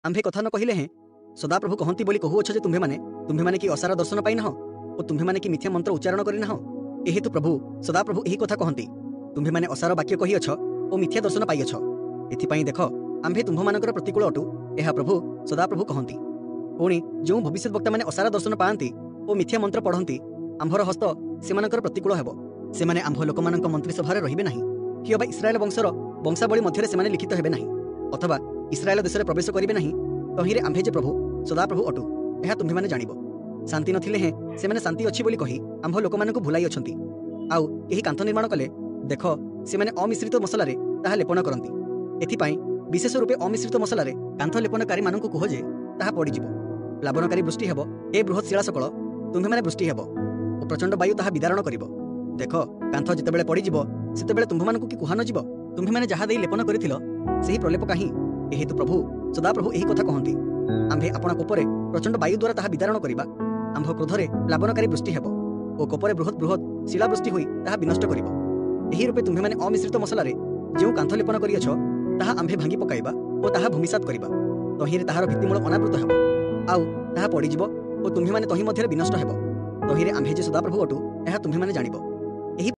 आम्भे कथा न कहले हैं सदाप्रभु कहती बोली कहुअछ जे तुम्हें कि असार दर्शन पाई नाह और तुम्हें कि मिथ्या मंत्र उच्चारण करि नाह। एहेतु प्रभु सदाप्रभु यही कथा कहती तुम्हें असार वाक्य कहिअछ और मिथ्या दर्शन पाइअछ। एथिपाई देख आम्भे तुम्भमानकर प्रतिकूल अटु एहा प्रभु सदाप्रभु कहती। पुणी जो भविष्यत वक्ता माने असार दर्शन पाती और मिथ्या मंत्र पढ़ती आम्भर हस्त सेमानकर प्रतिकूल हेब। सेमाने आम्भ लोकमानक मंत्री सभारे रहिबे नाही कि अबा इस्राएल वंशर वंशावली मध्यरे सेमाने लिखित हेबे नाही अथवा इस्राएल देशरे प्रवेश करिबे नाही। तहिरे आम्भे जे प्रभु सदाप्रभु अटु एहा तुम्हें जानिब। शांति नथिले हैं सेमाने शांति अछि बोली कहि आम्भ लोकमानक भुलाई अछंती। आउ केही कांथ निर्माण कले देख सेमाने अमिश्रित मसलारे ताहा लेपन करंती। एथिपाई विशेष रूपे अमिश्रित मसलारे कांथ लेपनकारी मानकु कह जे ताहा पडिजिबो। प्लावनकारी वृष्टि हेब ए बृहत् शिला सकल तुम्हें वृष्टि हेब और प्रचंड वायु ताहा विदारण करिब। देख कांथ जितेबेले पडिजिबो सेतेबेले तुम्भमानकु कि कुहा न जिवो तुम्हें जहा देई लेपन करिथिलो सेही प्रलेप काहि। एहेतु प्रभु सदाप्रभु एही कथा कहती आम्भे आपण कोपरे प्रचंड वायु द्वारा ताहा विदारण करिबा। आम्भ क्रोधरे प्लावनकारी वृष्टि हेब और कोपरे बृहत् बृहत् शिलावृष्टि होई ताहा विनष्ट करिब। एही रूपे तुम्हें अमिश्रित मसलारे जो कांथ लेपन करिअछ ताहा आम्भे भांगी पकाइबा और ताहा भूमिसात करिबा। तहिरे ताहार भित्तिमूल अनावृत हेब आउ ताहा पडिजिबो और तुम्हें तहि मध्यरे विनष्ट हेब। तहिरे आम्भे जे सदाप्रभु अटु एहा तुम्हें जानिब।